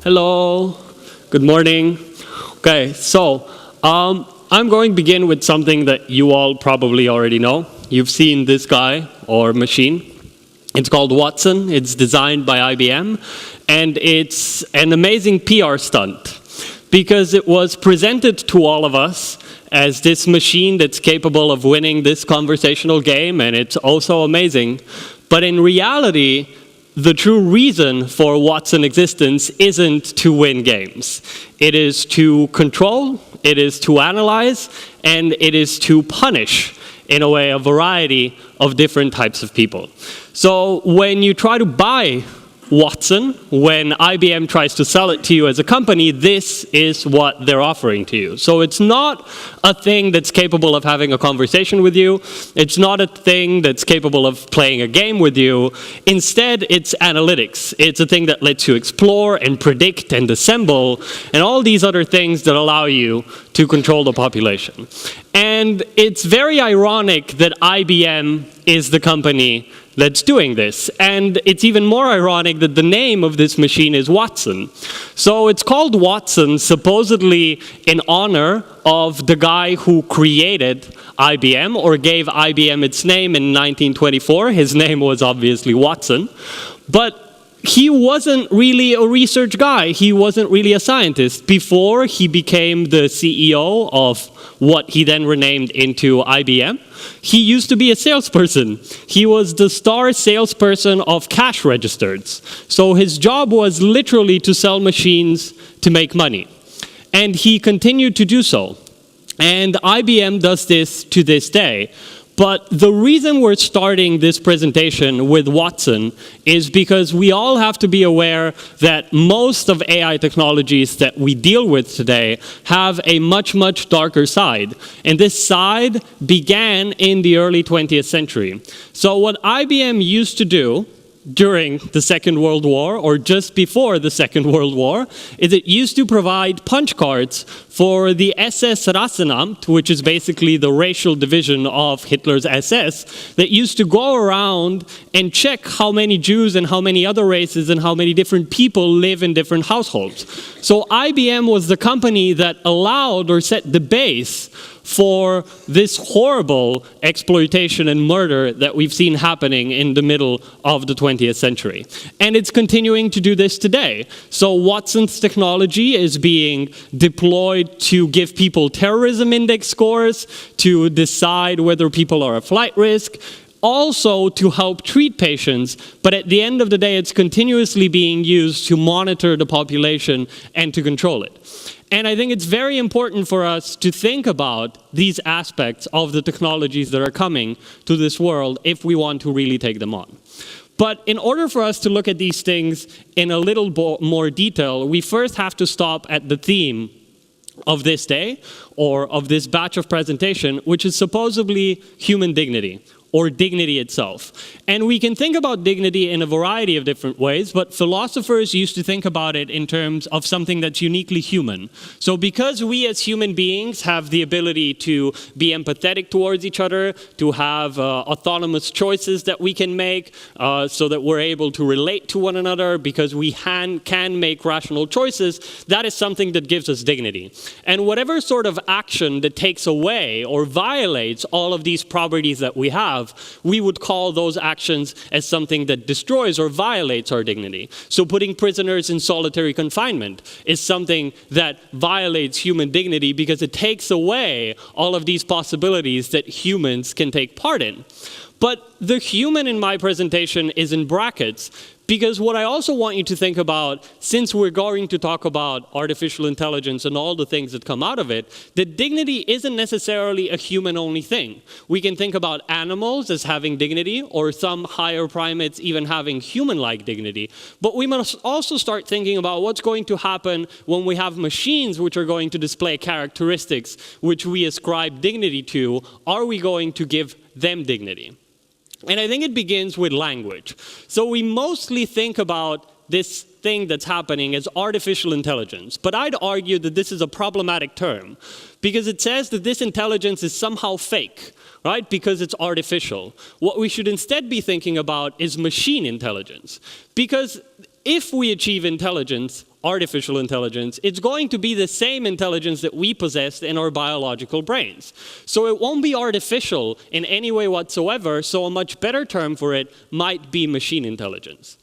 Hello, good morning. Okay, so I'm going to begin with something that you all probably already know. You've seen this guy or machine. It's called Watson. It's designed by IBM, and it's an amazing PR stunt because it was presented to all of us as this machine that's capable of winning this conversational game, and it's also amazing. But in reality, the true reason for Watson's existence isn't to win games. It is to control, it is to analyze, and it is to punish, in a way, a variety of different types of people. So when you try to buy Watson, when IBM tries to sell it to you as a company, this is what they're offering to you. So it's not a thing that's capable of having a conversation with you. It's not a thing that's capable of playing a game with you. Instead, it's analytics. It's a thing that lets you explore and predict and assemble and all these other things that allow you to control the population. And it's very ironic that IBM is the company that's doing this. And it's even more ironic that the name of this machine is Watson. So it's called Watson supposedly in honor of the guy who created IBM or gave IBM its name in 1924. His name was obviously Watson. But he wasn't really a research guy. He wasn't really a scientist. Before he became the CEO of what he then renamed into IBM, he used to be a salesperson. He was the star salesperson of cash registers. So his job was literally to sell machines to make money. And he continued to do so. And IBM does this to this day. But the reason we're starting this presentation with Watson is because we all have to be aware that most of AI technologies that we deal with today have a much, much darker side. And this side began in the early 20th century. So what IBM used to do during the Second World War, or just before the Second World War, is it used to provide punch cards for the SS Rassenamt, which is basically the racial division of Hitler's SS, that used to go around and check how many Jews and how many other races and how many different people live in different households. So IBM was the company that allowed or set the base for this horrible exploitation and murder that we've seen happening in the middle of the 20th century. And it's continuing to do this today. So Watson's technology is being deployed to give people terrorism index scores, to decide whether people are a flight risk, also to help treat patients, but at the end of the day, it's continuously being used to monitor the population and to control it. And I think it's very important for us to think about these aspects of the technologies that are coming to this world if we want to really take them on. But in order for us to look at these things in a little more detail, we first have to stop at the theme of this day, or of this batch of presentation, which is supposedly human dignity, or dignity itself. And we can think about dignity in a variety of different ways, but philosophers used to think about it in terms of something that's uniquely human. So because we as human beings have the ability to be empathetic towards each other, to have autonomous choices that we can make, so that we're able to relate to one another because we can make rational choices, that is something that gives us dignity. And whatever sort of action that takes away or violates all of these properties that we have, we would call those actions as something that destroys or violates our dignity. So putting prisoners in solitary confinement is something that violates human dignity because it takes away all of these possibilities that humans can take part in. But the human in my presentation is in brackets, because what I also want you to think about, since we're going to talk about artificial intelligence and all the things that come out of it, that dignity isn't necessarily a human-only thing. We can think about animals as having dignity, or some higher primates even having human-like dignity. But we must also start thinking about what's going to happen when we have machines which are going to display characteristics which we ascribe dignity to. Are we going to give them dignity? And I think it begins with language. So we mostly think about this thing that's happening as artificial intelligence. But I'd argue that this is a problematic term because it says that this intelligence is somehow fake, right? Because it's artificial. What we should instead be thinking about is machine intelligence. Because if we achieve intelligence, artificial intelligence, it's going to be the same intelligence that we possess in our biological brains. So it won't be artificial in any way whatsoever, so a much better term for it might be machine intelligence.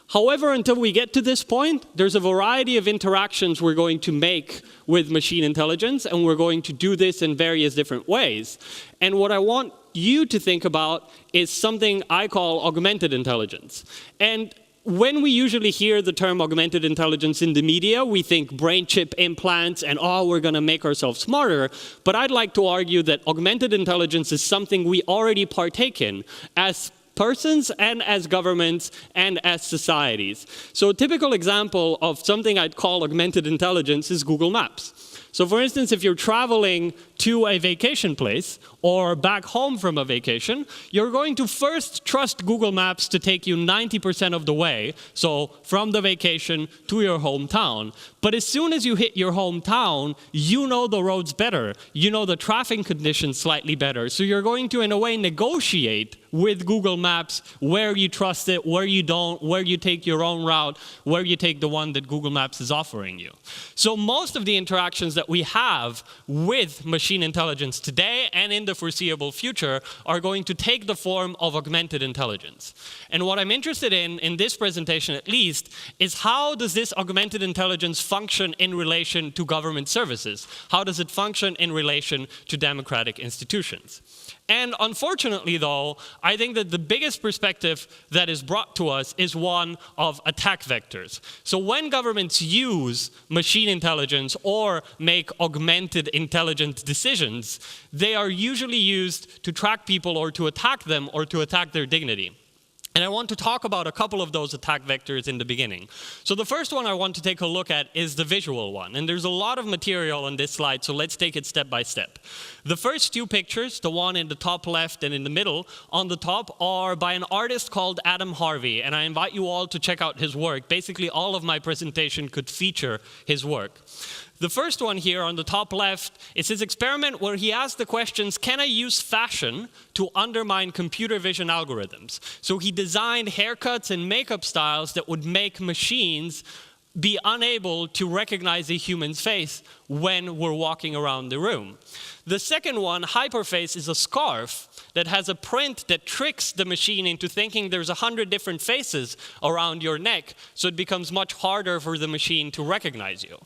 However, until we get to this point, there's a variety of interactions we're going to make with machine intelligence, and we're going to do this in various different ways. And what I want you to think about is something I call augmented intelligence. And when we usually hear the term augmented intelligence in the media, we think brain chip implants and, oh, we're going to make ourselves smarter. But I'd like to argue that augmented intelligence is something we already partake in as persons and as governments and as societies. So a typical example of something I'd call augmented intelligence is Google Maps. So for instance, if you're traveling to a vacation place or back home from a vacation, you're going to first trust Google Maps to take you 90% of the way, so from the vacation to your hometown. But as soon as you hit your hometown, you know the roads better. You know the traffic conditions slightly better. So you're going to, in a way, negotiate with Google Maps where you trust it, where you don't, where you take your own route, where you take the one that Google Maps is offering you. So most of the interactions that we have with machine intelligence today and in the foreseeable future are going to take the form of augmented intelligence. And what I'm interested in this presentation at least, is how does this augmented intelligence function in relation to government services? How does it function in relation to democratic institutions? And unfortunately, though, I think that the biggest perspective that is brought to us is one of attack vectors. So when governments use machine intelligence or make augmented intelligent decisions, they are usually used to track people or to attack them or to attack their dignity. And I want to talk about a couple of those attack vectors in the beginning. So the first one I want to take a look at is the visual one. And there's a lot of material on this slide, so let's take it step by step. The first two pictures, the one in the top left and in the middle, on the top are by an artist called Adam Harvey. And I invite you all to check out his work. Basically, all of my presentation could feature his work. The first one here on the top left is his experiment where he asked the questions, can I use fashion to undermine computer vision algorithms? So he designed haircuts and makeup styles that would make machines be unable to recognize a human's face when we're walking around the room. The second one, Hyperface, is a scarf that has a print that tricks the machine into thinking there's 100 different faces around your neck, so it becomes much harder for the machine to recognize you.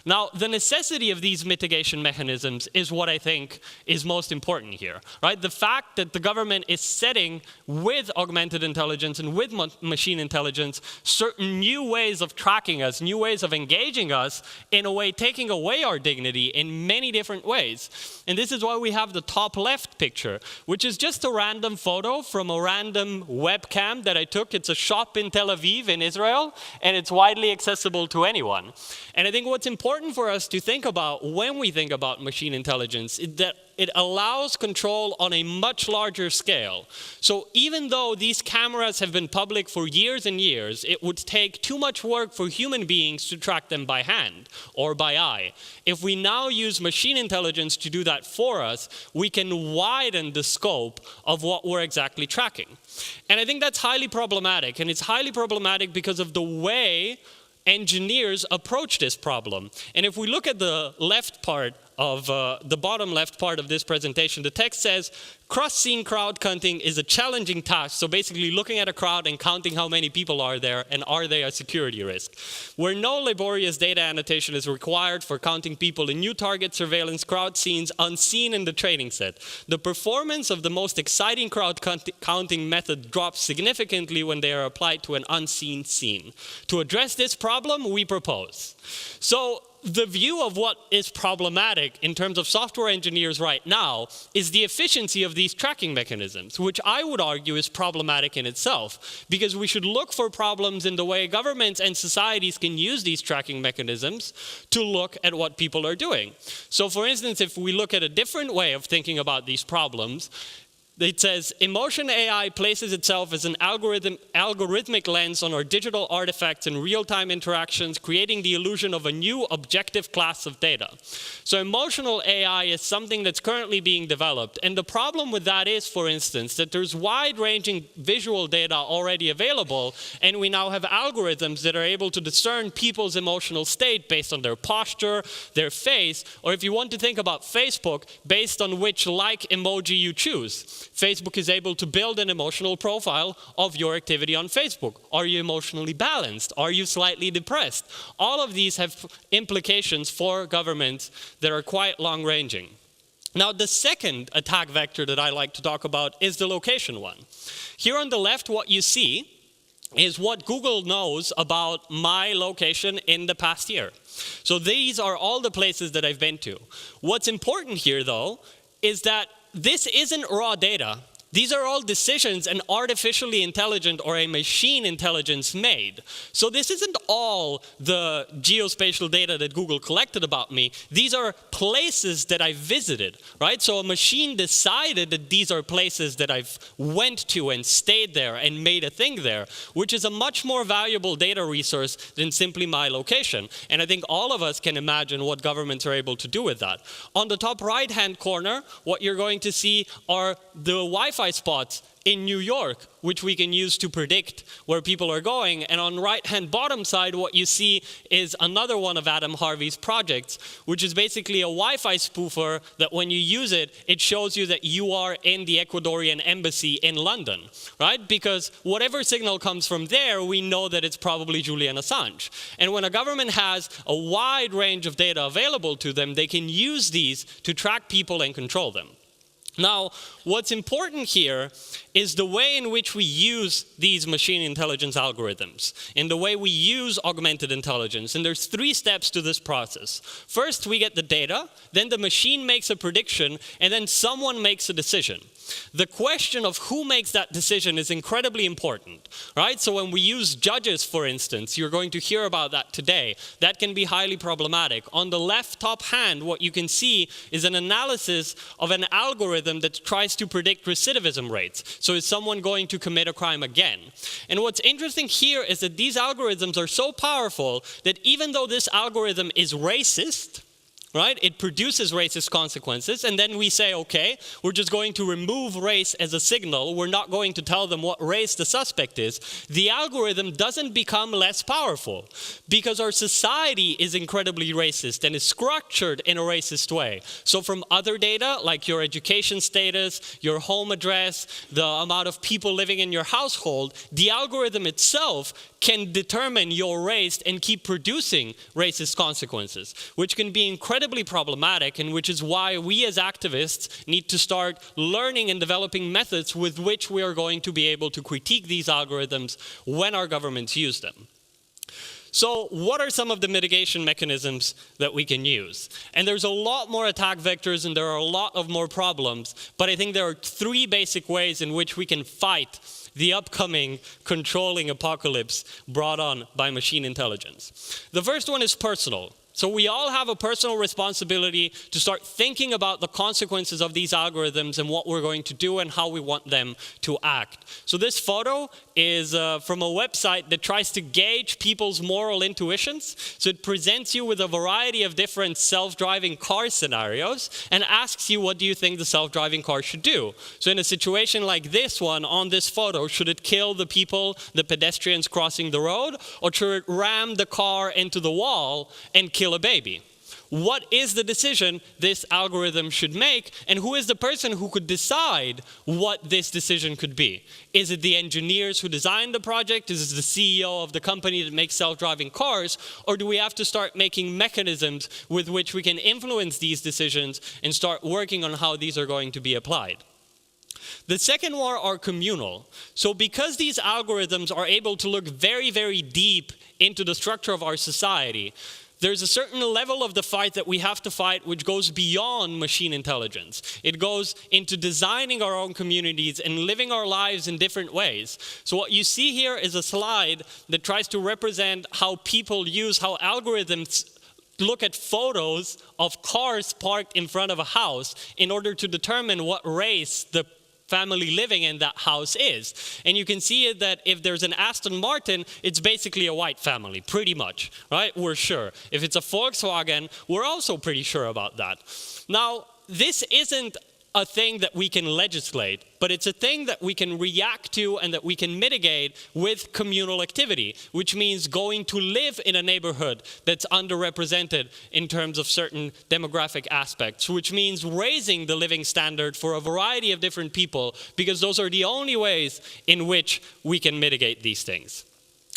Now, the necessity of these mitigation mechanisms is what I think is most important here, right? The fact that the government is setting with augmented intelligence and with machine intelligence certain new ways of tracking us, new ways of engaging us, in a way taking away our dignity in many different ways. And this is why we have the top left picture, which is just a random photo from a random webcam that I took. It's a shop in Tel Aviv in Israel, and it's widely accessible to anyone. And I think what's important for us to think about when we think about machine intelligence is that it allows control on a much larger scale. So even though these cameras have been public for years and years, it would take too much work for human beings to track them by hand or by eye. If we now use machine intelligence to do that for us, we can widen the scope of what we're exactly tracking. And I think that's highly problematic. And it's highly problematic because of the way engineers approach this problem. And if we look at the left part of the bottom left part of this presentation, the text says, cross-scene crowd counting is a challenging task. So basically looking at a crowd and counting how many people are there and are they a security risk. Where no laborious data annotation is required for counting people in new target surveillance crowd scenes unseen in the training set. The performance of the most exciting crowd counting method drops significantly when they are applied to an unseen scene. To address this problem, we propose. So the view of what is problematic in terms of software engineers right now is the efficiency of these tracking mechanisms, which I would argue is problematic in itself, because we should look for problems in the way governments and societies can use these tracking mechanisms to look at what people are doing. So for instance, if we look at a different way of thinking about these problems, It says, emotion AI places itself as an algorithmic lens on our digital artifacts and real-time interactions, creating the illusion of a new objective class of data. So emotional AI is something that's currently being developed. And the problem with that is, for instance, that there's wide-ranging visual data already available, and we now have algorithms that are able to discern people's emotional state based on their posture, their face, or if you want to think about Facebook, based on which like emoji you choose. Facebook is able to build an emotional profile of your activity on Facebook. Are you emotionally balanced? Are you slightly depressed? All of these have implications for governments that are quite long-ranging. Now, the second attack vector that I like to talk about is the location one. Here on the left, what you see is what Google knows about my location in the past year. So these are all the places that I've been to. What's important here, though, is that this isn't raw data. These are all decisions an artificially intelligent or a machine intelligence made. So this isn't all the geospatial data that Google collected about me. These are places that I visited, right? So a machine decided that these are places that I've went to and stayed there and made a thing there, which is a much more valuable data resource than simply my location. And I think all of us can imagine what governments are able to do with that. On the top right-hand corner, what you're going to see are the Wi-Fi spots in New York, which we can use to predict where people are going. And on the right-hand bottom side, what you see is another one of Adam Harvey's projects, which is basically a Wi-Fi spoofer that when you use it, it shows you that you are in the Ecuadorian embassy in London, right? Because whatever signal comes from there, we know that it's probably Julian Assange. And when a government has a wide range of data available to them, they can use these to track people and control them. Now, what's important here is the way in which we use these machine intelligence algorithms, and the way we use augmented intelligence. And there's 3 steps to this process. First, we get the data, then the machine makes a prediction, and then someone makes a decision. The question of who makes that decision is incredibly important, right? So when we use judges, for instance, you're going to hear about that today. That can be highly problematic. On the left top hand, what you can see is an analysis of an algorithm that tries to predict recidivism rates. So is someone going to commit a crime again? And what's interesting here is that these algorithms are so powerful that even though this algorithm is racist, right? It produces racist consequences, and then we say, okay, we're just going to remove race as a signal. We're not going to tell them what race the suspect is. The algorithm doesn't become less powerful because our society is incredibly racist and is structured in a racist way. So from other data, like your education status, your home address, the amount of people living in your household, the algorithm itself can determine your race and keep producing racist consequences, which can be incredibly problematic, and which is why we as activists need to start learning and developing methods with which we are going to be able to critique these algorithms when our governments use them. So what are some of the mitigation mechanisms that we can use? And there's a lot more attack vectors and there are a lot of more problems, but I think there are 3 basic ways in which we can fight the upcoming controlling apocalypse brought on by machine intelligence. The first one is personal. So we all have a personal responsibility to start thinking about the consequences of these algorithms and what we're going to do and how we want them to act. So this photo is from a website that tries to gauge people's moral intuitions. So it presents you with a variety of different self-driving car scenarios and asks you, what do you think the self-driving car should do? So in a situation like this one on this photo, should it kill the people, the pedestrians crossing the road, or should it ram the car into the wall and kill a baby? What is the decision this algorithm should make, and who is the person who could decide what this decision could be? Is it the engineers who designed the project? Is it the CEO of the company that makes self-driving cars? Or do we have to start making mechanisms with which we can influence these decisions and start working on how these are going to be applied? The second one are communal. So because these algorithms are able to look very, very deep into the structure of our society, there's a certain level of the fight that we have to fight which goes beyond machine intelligence. It goes into designing our own communities and living our lives in different ways. So what you see here is a slide that tries to represent how people use, how algorithms look at photos of cars parked in front of a house in order to determine what race the family living in that house is. And you can see it that if there's an Aston Martin, it's basically a white family, pretty much, right? We're sure. If it's a Volkswagen, we're also pretty sure about that. Now, this isn't a thing that we can legislate, but it's a thing that we can react to and that we can mitigate with communal activity, which means going to live in a neighborhood that's underrepresented in terms of certain demographic aspects, which means raising the living standard for a variety of different people, because those are the only ways in which we can mitigate these things.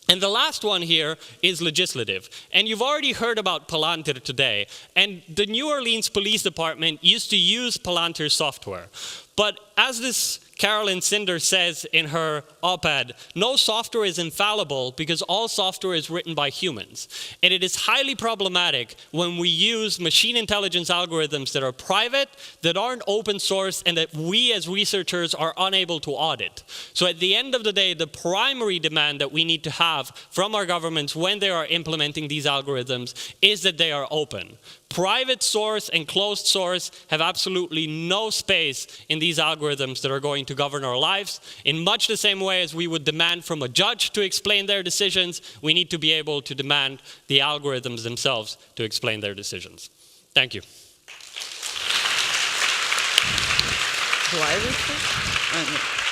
And the last one here is legislative. And you've already heard about Palantir today. And the New Orleans Police Department used to use Palantir software. But as this Carolyn Cinder says in her op-ed, no software is infallible because all software is written by humans. And it is highly problematic when we use machine intelligence algorithms that are private, that aren't open source, and that we as researchers are unable to audit. So at the end of the day, the primary demand that we need to have from our governments when they are implementing these algorithms is that they are open. Private source and closed source have absolutely no space in these algorithms that are going to govern our lives. In much the same way as we would demand from a judge to explain their decisions, we need to be able to demand the algorithms themselves to explain their decisions. Thank you. Do I read this?